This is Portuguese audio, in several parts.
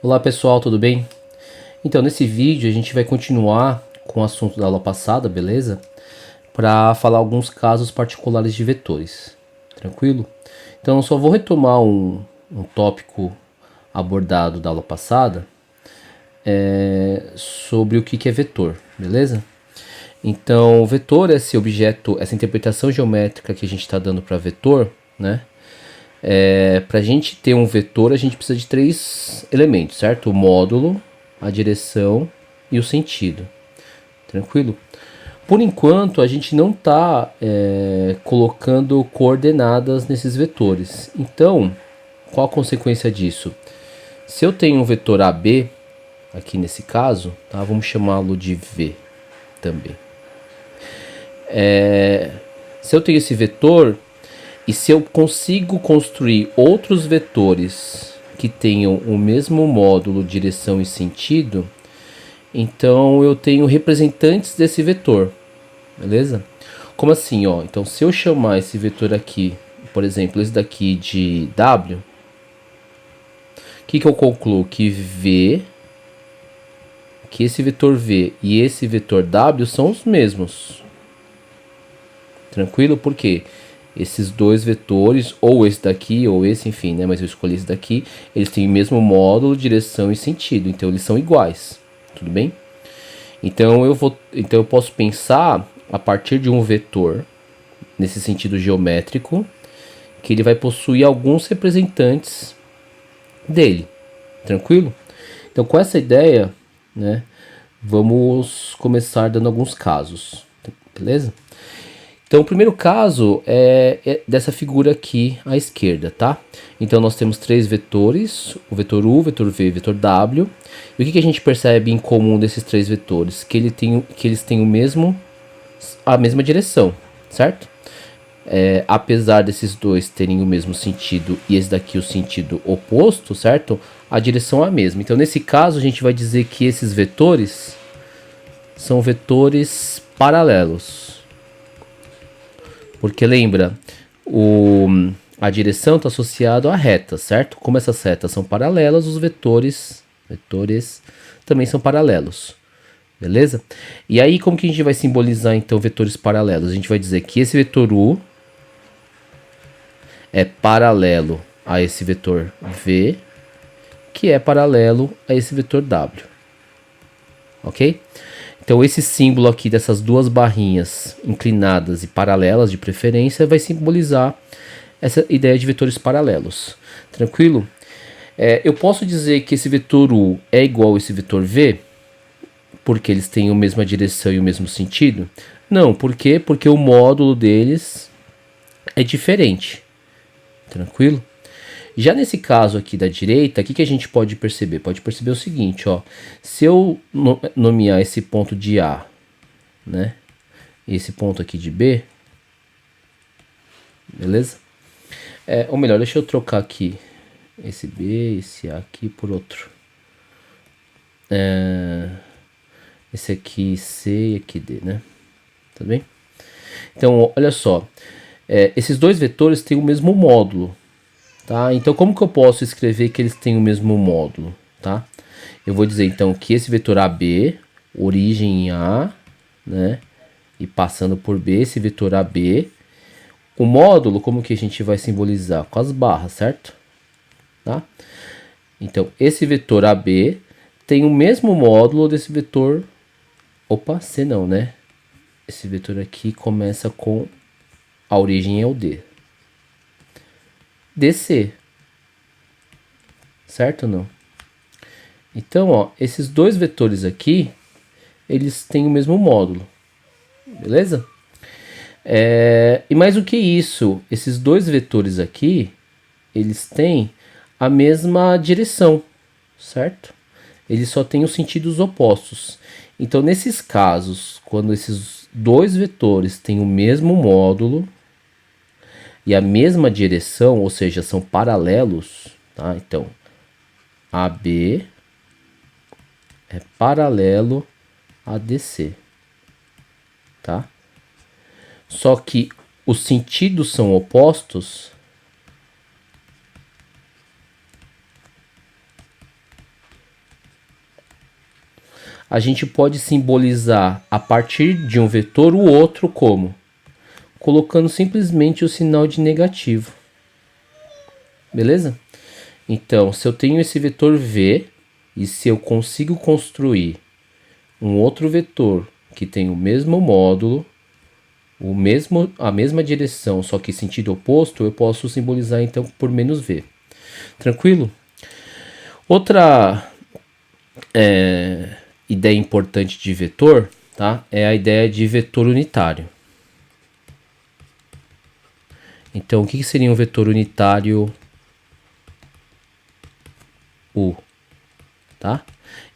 Olá pessoal, tudo bem? Então, nesse vídeo a gente vai continuar com o assunto da aula passada, beleza? Para falar alguns casos particulares de vetores, tranquilo? Então, eu só vou retomar um tópico abordado da aula passada sobre o que é vetor, beleza? Então, o vetor é esse objeto, essa interpretação geométrica que a gente está dando para vetor, né? Para a gente ter um vetor, a gente precisa de três elementos, certo? O módulo, a direção e o sentido. Tranquilo? Por enquanto, a gente não está colocando coordenadas nesses vetores. Então, qual a consequência disso? Se eu tenho um vetor AB, aqui nesse caso, tá? Vamos chamá-lo de V também. Se eu tenho esse vetor, e se eu consigo construir outros vetores que tenham o mesmo módulo, direção e sentido, então eu tenho representantes desse vetor, beleza? Como assim, ó? Então, se eu chamar esse vetor aqui, por exemplo, esse daqui de W, o que eu concluo? Que esse vetor V e esse vetor W são os mesmos. Tranquilo? Por quê? Esses dois vetores, ou esse daqui, ou esse, enfim, né? Mas eu escolhi esse daqui, eles têm o mesmo módulo, direção e sentido, então eles são iguais, tudo bem? Então eu posso pensar a partir de um vetor, nesse sentido geométrico, que ele vai possuir alguns representantes dele, tranquilo? Então com essa ideia, né, vamos começar dando alguns casos, beleza? Então, o primeiro caso é dessa figura aqui à esquerda, tá? Então, nós temos três vetores, o vetor U, o vetor V e o vetor W. E o que a gente percebe em comum desses três vetores? Que eles têm a mesma direção, certo? Apesar desses dois terem o mesmo sentido e esse daqui o sentido oposto, certo? A direção é a mesma. Então, nesse caso, a gente vai dizer que esses vetores são vetores paralelos. Porque lembra, a direção está associada à reta, certo? Como essas retas são paralelas, os vetores também são paralelos. Beleza? E aí, como que a gente vai simbolizar, então, vetores paralelos? A gente vai dizer que esse vetor U é paralelo a esse vetor V, que é paralelo a esse vetor W. Ok? Então esse símbolo aqui dessas duas barrinhas inclinadas e paralelas de preferência vai simbolizar essa ideia de vetores paralelos. Tranquilo? Eu posso dizer que esse vetor U é igual a esse vetor V, porque eles têm a mesma direção e o mesmo sentido? Não, por quê? Porque o módulo deles é diferente. Tranquilo? Já nesse caso aqui da direita, o que a gente pode perceber? Pode perceber o seguinte, ó. Se eu nomear esse ponto de A, né? E esse ponto aqui de B, beleza? Ou melhor, deixa eu trocar aqui esse B, esse A aqui por outro. Esse aqui C e aqui D, né? Tá bem? Então, olha só. Esses dois vetores têm o mesmo módulo. Tá? Então, como que eu posso escrever que eles têm o mesmo módulo? Tá? Eu vou dizer, então, que esse vetor AB, origem em A, né? E passando por B, esse vetor AB. O módulo, como que a gente vai simbolizar? Com as barras, certo? Tá? Então, esse vetor AB tem o mesmo módulo desse vetor... Opa, C não, né? Esse vetor aqui começa com a origem é o D. DC. Certo ou não? Então, ó, esses dois vetores aqui, eles têm o mesmo módulo. Beleza? E mais do que isso, esses dois vetores aqui, eles têm a mesma direção, certo? Eles só têm os sentidos opostos. Então, nesses casos, quando esses dois vetores têm o mesmo módulo e a mesma direção, ou seja, são paralelos, tá? Então, AB é paralelo a DC, tá? Só que os sentidos são opostos. a gente pode simbolizar a partir de um vetor o outro como? Colocando simplesmente o sinal de negativo. Beleza? Então, se eu tenho esse vetor V, e se eu consigo construir um outro vetor que tem o mesmo módulo, a mesma direção, só que sentido oposto, eu posso simbolizar então por menos V. Tranquilo? Outra ideia importante de vetor, tá? É a ideia de vetor unitário. Então, o que seria um vetor unitário U? Tá?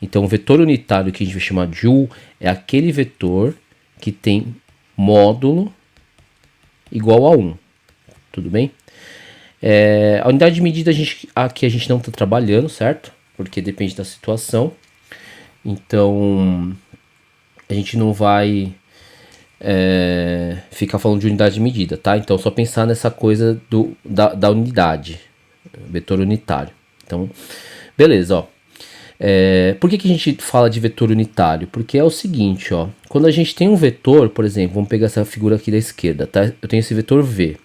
Então, o vetor unitário que a gente vai chamar de U é aquele vetor que tem módulo igual a 1. Tudo bem? A unidade de medida aqui a gente não está trabalhando, certo? Porque depende da situação. Então, a gente não vai ficar falando de unidade de medida, tá? Então, só pensar nessa coisa da unidade, vetor unitário. Então, beleza, ó. Por que a gente fala de vetor unitário? Porque é o seguinte, ó. Quando a gente tem um vetor, por exemplo, vamos pegar essa figura aqui da esquerda, tá? Eu tenho esse vetor V.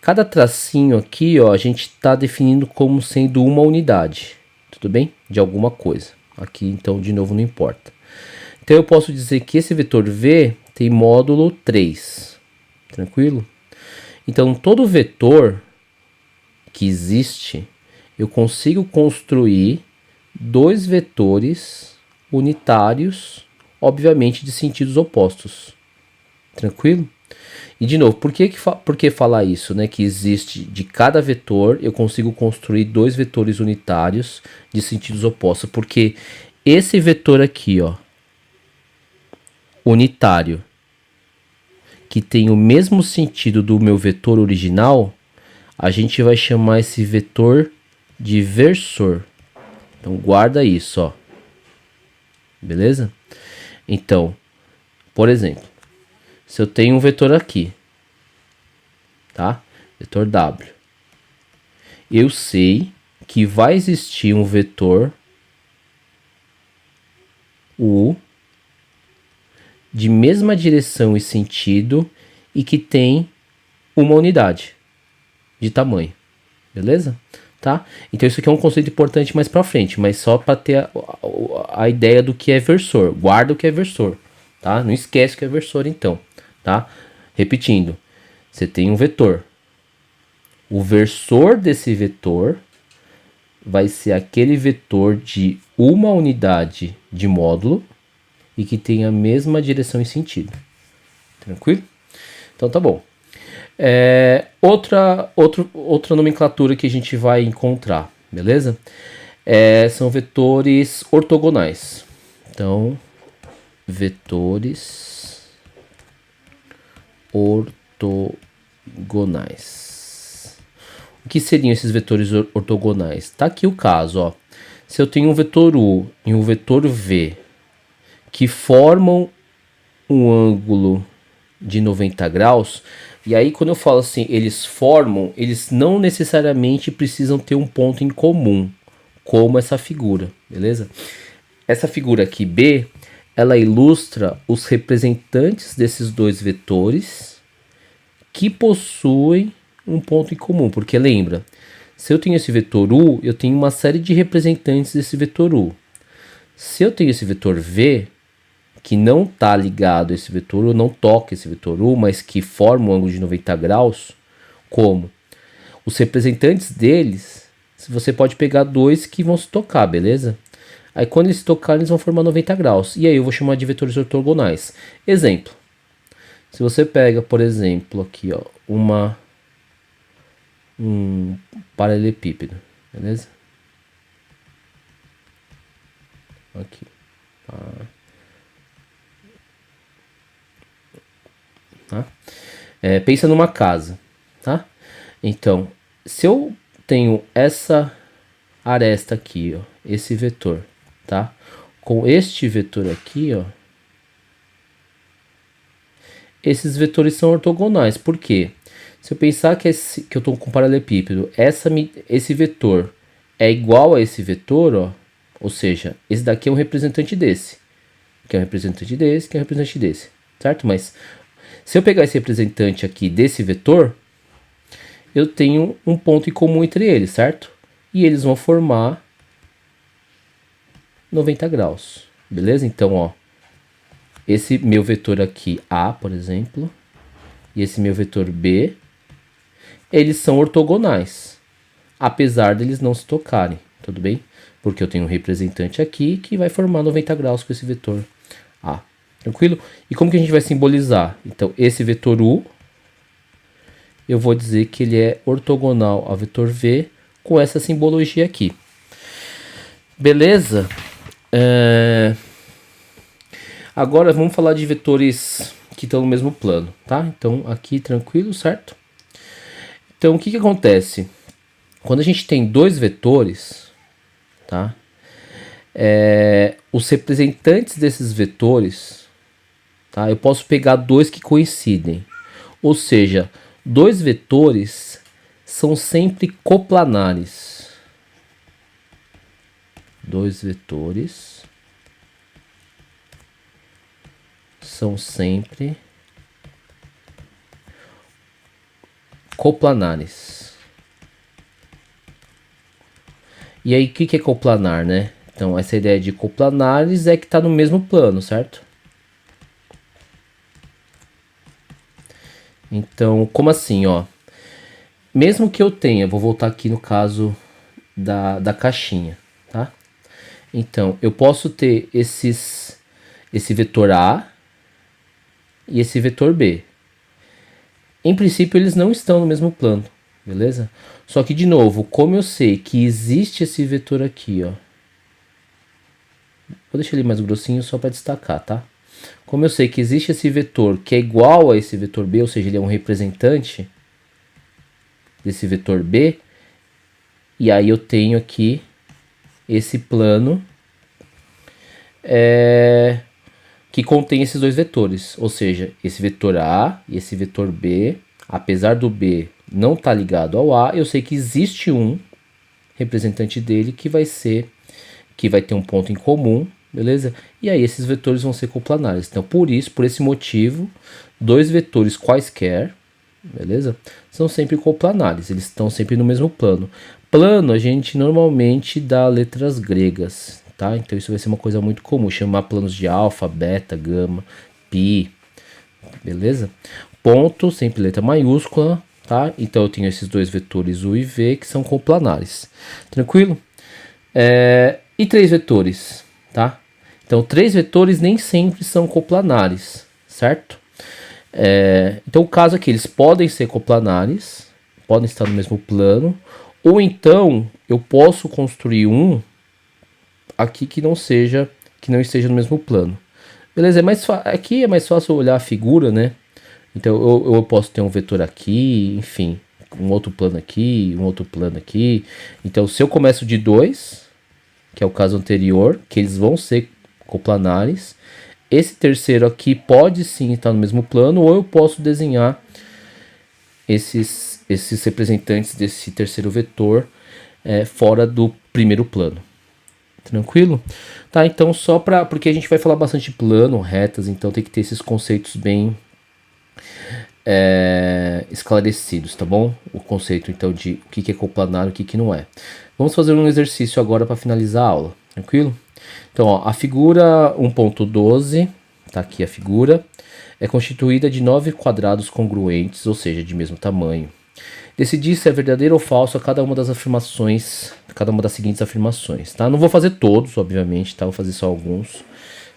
Cada tracinho aqui, ó, a gente está definindo como sendo uma unidade, tudo bem? De alguma coisa. Aqui, então, de novo, não importa. Então, eu posso dizer que esse vetor V tem módulo 3, tranquilo? Então, todo vetor que existe, eu consigo construir dois vetores unitários, obviamente de sentidos opostos. Tranquilo? E de novo, por que falar isso, né? Que existe de cada vetor, eu consigo construir dois vetores unitários de sentidos opostos. Porque esse vetor aqui, ó, unitário, que tem o mesmo sentido do meu vetor original, a gente vai chamar esse vetor de versor. Então guarda isso, ó. Beleza? Então, por exemplo, se eu tenho um vetor aqui, tá? Vetor W. Eu sei que vai existir um vetor U de mesma direção e sentido e que tem uma unidade de tamanho. Beleza? Tá? Então isso aqui é um conceito importante mais para frente, mas só para ter a ideia do que é versor. Guarda o que é versor, tá? Não esquece o que é versor então, tá? Repetindo, você tem um vetor. O versor desse vetor vai ser aquele vetor de uma unidade de módulo e que tem a mesma direção e sentido. Tranquilo? Então tá bom. Outra nomenclatura que a gente vai encontrar, beleza? São vetores ortogonais. Então, vetores ortogonais. O que seriam esses vetores ortogonais? Tá aqui o caso, ó. Se eu tenho um vetor U e um vetor V que formam um ângulo de 90 graus, e aí quando eu falo assim, eles formam, eles não necessariamente precisam ter um ponto em comum, como essa figura, beleza? Essa figura aqui, B, ela ilustra os representantes desses dois vetores que possuem um ponto em comum, porque lembra, se eu tenho esse vetor U, eu tenho uma série de representantes desse vetor U. Se eu tenho esse vetor V, que não está ligado a esse vetor U, não toca esse vetor U, mas que forma um ângulo de 90 graus, como? Os representantes deles, você pode pegar dois que vão se tocar, beleza? Aí quando eles se tocarem, eles vão formar 90 graus. E aí eu vou chamar de vetores ortogonais. Exemplo. Se você pega, por exemplo, aqui, ó, um paralelepípedo, beleza? Aqui. Tá? Pensa numa casa, tá? Então, se eu tenho essa aresta aqui, ó, esse vetor, tá? Com este vetor aqui, ó, esses vetores são ortogonais. Por quê? Se eu pensar que eu estou com um paralelepípedo, esse vetor é igual a esse vetor, ó, Ou seja, esse daqui é um representante desse, que é um representante desse, que é um representante desse, certo? Mas se eu pegar esse representante aqui desse vetor, eu tenho um ponto em comum entre eles, certo? E eles vão formar 90 graus, beleza? Então, ó, esse meu vetor aqui, A, por exemplo, e esse meu vetor B, eles são ortogonais, apesar deles não se tocarem, tudo bem? Porque eu tenho um representante aqui que vai formar 90 graus com esse vetor A, tranquilo? E como que a gente vai simbolizar? Então, esse vetor U, eu vou dizer que ele é ortogonal ao vetor V com essa simbologia aqui. Beleza? Agora vamos falar de vetores que estão no mesmo plano, tá? Então aqui tranquilo, certo? Então o que acontece? Quando a gente tem dois vetores, tá? Os representantes desses vetores, tá? Eu posso pegar dois que coincidem. Ou seja, dois vetores são sempre coplanares. Dois vetores são sempre coplanares. E aí, o que é coplanar, né? Então, essa ideia de coplanares é que está no mesmo plano, certo? Então, como assim, ó? Mesmo que eu tenha, vou voltar aqui no caso da caixinha, tá? Então, eu posso ter esse vetor A e esse vetor B. Em princípio, eles não estão no mesmo plano, beleza? Só que, de novo, como eu sei que existe esse vetor aqui, ó. Vou deixar ele mais grossinho só para destacar, tá? Como eu sei que existe esse vetor que é igual a esse vetor B, ou seja, ele é um representante desse vetor B, e aí eu tenho aqui esse plano que contém esses dois vetores, ou seja, esse vetor A e esse vetor B, apesar do B não estar ligado ao A, eu sei que existe um representante dele que vai ter um ponto em comum, beleza? E aí esses vetores vão ser coplanares. Então, por esse motivo, dois vetores quaisquer, beleza? São sempre coplanares, eles estão sempre no mesmo plano. Plano a gente normalmente dá letras gregas, tá? Então isso vai ser uma coisa muito comum, chamar planos de alfa, beta, gama, pi, beleza? Ponto, sempre letra maiúscula, tá? Então eu tenho esses dois vetores U e V que são coplanares, tranquilo? E três vetores, tá? Então três vetores nem sempre são coplanares, certo? Então o caso aqui, eles podem ser coplanares, podem estar no mesmo plano, ou então eu posso construir um aqui que não esteja no mesmo plano. Beleza? Aqui é mais fácil olhar a figura, né? Então eu posso ter um vetor aqui, enfim, um outro plano aqui, um outro plano aqui. Então se eu começo de 2, que é o caso anterior, que eles vão ser coplanares, esse terceiro aqui pode sim estar no mesmo plano, ou eu posso desenhar esses representantes desse terceiro vetor fora do primeiro plano. Tranquilo? Tá, então porque a gente vai falar bastante de plano, retas, então tem que ter esses conceitos bem esclarecidos, tá bom? O conceito então de o que é coplanar e o que não é. Vamos fazer um exercício agora para finalizar a aula, tranquilo? Então, ó, a figura 1.12, tá aqui a figura, é constituída de 9 quadrados congruentes, ou seja, de mesmo tamanho. Decidir se é verdadeiro ou falso a cada uma das afirmações, cada uma das seguintes afirmações, tá? Não vou fazer todos, obviamente, tá? Vou fazer só alguns.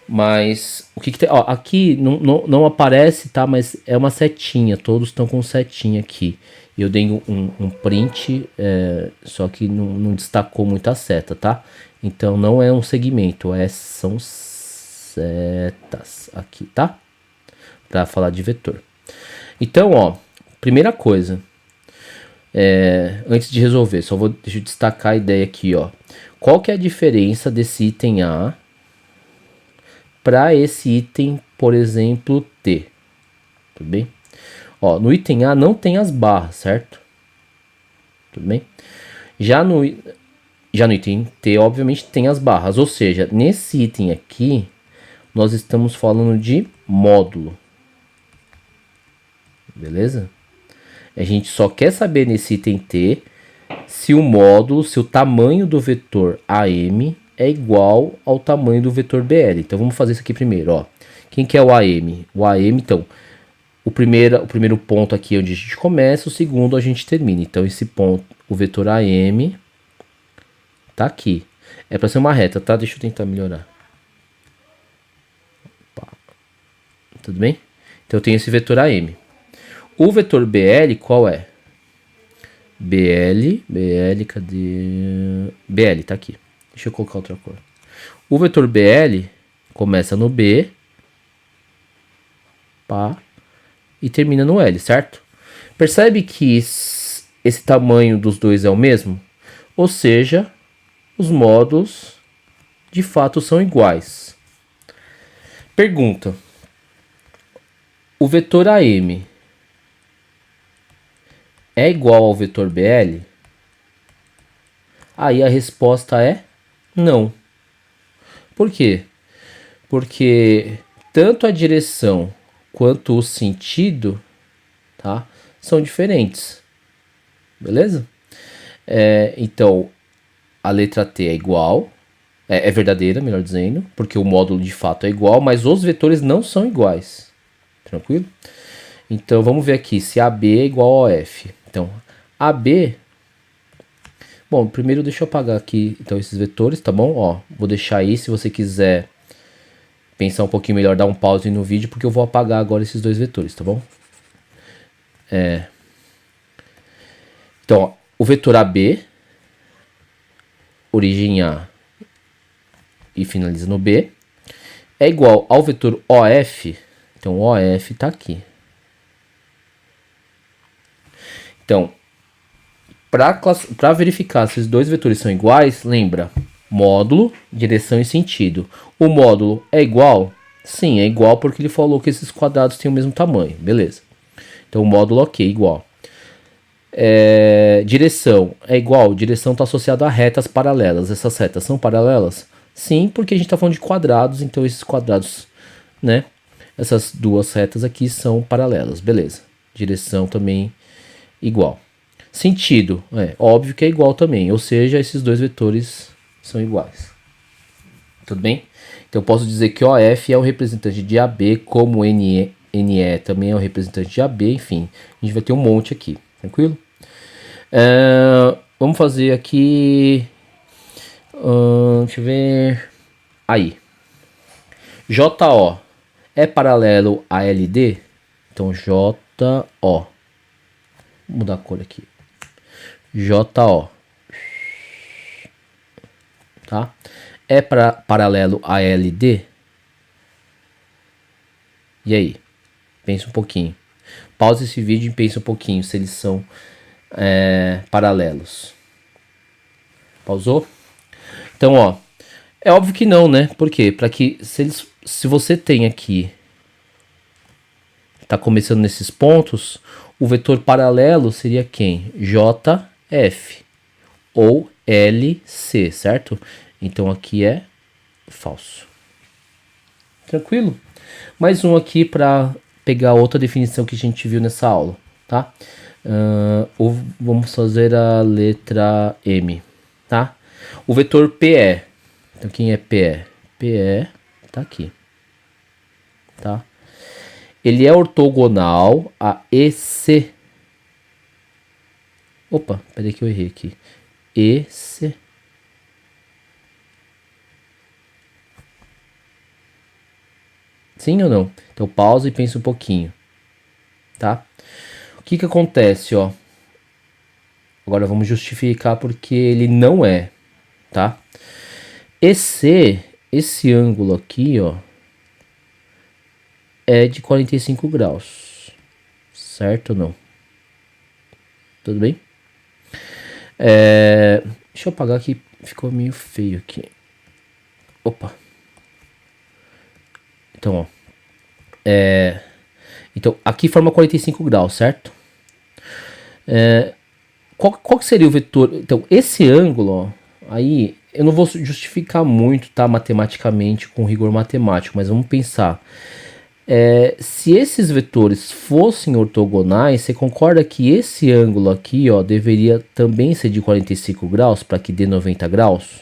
Mas o que tem? Ó, aqui não aparece, tá? Mas é uma setinha, todos estão com setinha aqui. Eu dei um print, só que não destacou muito a seta, tá? Então não é um segmento, são setas aqui, tá? Para falar de vetor. Então, ó, primeira coisa, antes de resolver, deixa eu destacar a ideia aqui, ó. Qual que é a diferença desse item A para esse item, por exemplo, T? Tudo bem? Ó, no item A não tem as barras, certo? Tudo bem? Já no Já no item T, obviamente, tem as barras. Ou seja, nesse item aqui, nós estamos falando de módulo. Beleza? A gente só quer saber nesse item T se o módulo, se o tamanho do vetor AM é igual ao tamanho do vetor BL. Então vamos fazer isso aqui primeiro, ó. Quem que é o AM? O AM, então, o primeiro ponto aqui é onde a gente começa, o segundo a gente termina. Então esse ponto, o vetor AM, tá aqui. É para ser uma reta, tá? Deixa eu tentar melhorar. Opa. Tudo bem? Então eu tenho esse vetor AM. O vetor BL qual é? BL, cadê? BL, tá aqui. Deixa eu colocar outra cor. O vetor BL começa no B, pá, e termina no L, certo? Percebe que esse tamanho dos dois é o mesmo? Ou seja, os módulos de fato são iguais. Pergunta: o vetor AM é igual ao vetor BL? Aí a resposta é não. Por quê? Porque tanto a direção quanto o sentido, tá, são diferentes. Beleza? Então, a letra T é igual, é verdadeira, melhor dizendo, porque o módulo de fato é igual, mas os vetores não são iguais. Tranquilo? Então, vamos ver aqui se AB é igual a OF. Então, AB... Bom, primeiro deixa eu apagar aqui então esses vetores, tá bom? Ó, vou deixar aí, se você quiser pensar um pouquinho melhor, dar um pause no vídeo, porque eu vou apagar agora esses dois vetores, tá bom? Então, ó, o vetor AB, origem A e finaliza no B, é igual ao vetor OF. Então, OF tá aqui. Então, para verificar se os dois vetores são iguais, lembra, módulo, direção e sentido. O módulo é igual? Sim, é igual porque ele falou que esses quadrados têm o mesmo tamanho, beleza. Então o módulo ok, igual. Direção é igual, direção está associada a retas paralelas. Essas retas são paralelas? Sim, porque a gente está falando de quadrados, então esses quadrados, né? Essas duas retas aqui são paralelas, beleza. Direção também igual. Sentido, óbvio que é igual também, ou seja, esses dois vetores são iguais. Tudo bem? Então eu posso dizer que OF é o representante de AB, como NE também é o representante de AB, enfim, a gente vai ter um monte aqui, tranquilo? Vamos fazer aqui, deixa eu ver, aí, JO é paralelo a LD? Então JO, vou mudar a cor aqui. JO, tá? É paralelo a LD? E aí? Pensa um pouquinho. Pausa esse vídeo e pensa um pouquinho se eles são paralelos. Pausou? Então, ó, é óbvio que não, né? Por quê? Para que se você tem aqui, tá começando nesses pontos, o vetor paralelo seria quem? JF ou LC, certo? Então aqui é falso. Tranquilo? Mais um aqui para pegar outra definição que a gente viu nessa aula, tá? Ou vamos fazer a letra M, tá? O vetor PE. Então quem é PE? PE tá aqui, tá? Ele é ortogonal a EC. Opa, peraí que eu errei aqui. EC. Sim ou não? Então pausa e pensa um pouquinho, tá? O que que acontece, ó? Agora vamos justificar porque ele não é, tá? Esse ângulo aqui, ó, é de 45 graus, certo ou não? Tudo bem? Deixa eu apagar aqui, ficou meio feio aqui. Opa. Então, ó. Então, aqui forma 45 graus, certo? Qual que seria o vetor? Então, esse ângulo, Aí eu não vou justificar muito, tá, matematicamente, com rigor matemático, mas vamos pensar. Se esses vetores fossem ortogonais, você concorda que esse ângulo aqui, ó, deveria também ser de 45 graus para que dê 90 graus?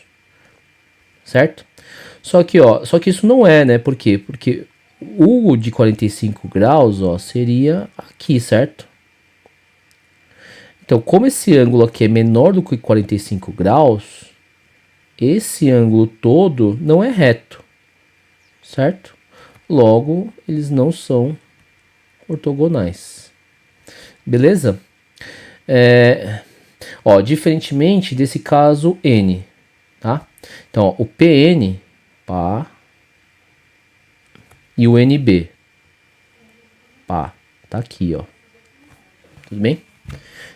Certo? Só que isso não é, né? Por quê? Porque o de 45 graus, ó, seria aqui, certo? Então, como esse ângulo aqui é menor do que 45 graus, esse ângulo todo não é reto, certo? Logo, eles não são ortogonais. Beleza? Diferentemente desse caso N, tá? Então, ó, o PN, pá, e o NB, pá, tá aqui, ó. Tudo bem?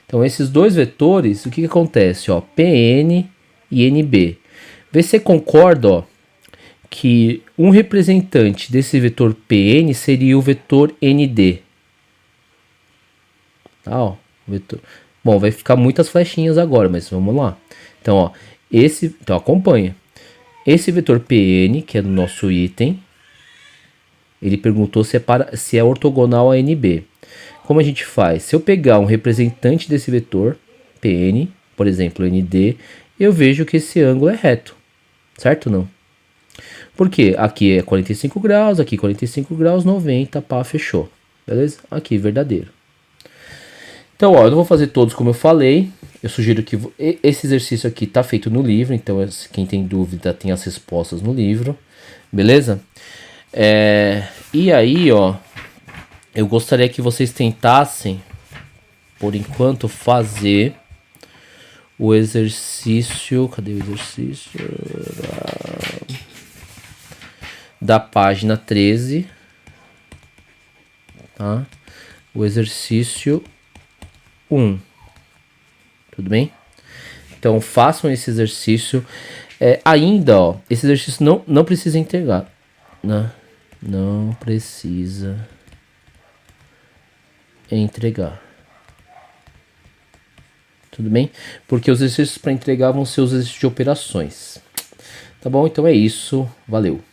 Então, esses dois vetores, o que acontece, ó? PN e NB. Vê se você concorda, ó, que um representante desse vetor PN seria o vetor ND. Tá, ó, vetor. Bom, vai ficar muitas flechinhas agora, mas vamos lá. Então, ó, então acompanha. Esse vetor PN, que é do nosso item, ele perguntou se é ortogonal a NB. Como a gente faz? Se eu pegar um representante desse vetor PN, por exemplo, ND, eu vejo que esse ângulo é reto, certo ou não? Porque aqui é 45 graus, aqui 45 graus, 90, pá, fechou. Beleza? Aqui, verdadeiro. Então, ó, eu não vou fazer todos como eu falei. Eu sugiro que esse exercício aqui tá feito no livro, então quem tem dúvida tem as respostas no livro. Beleza? E aí, ó, eu gostaria que vocês tentassem, por enquanto, fazer o exercício. Cadê o exercício? Da página 13, tá? O exercício 1. Tudo bem? Então façam esse exercício. Ainda, ó, esse exercício não precisa entregar, né? Não precisa entregar. Tudo bem? Porque os exercícios para entregar vão ser os exercícios de operações. Tá bom? Então é isso. Valeu.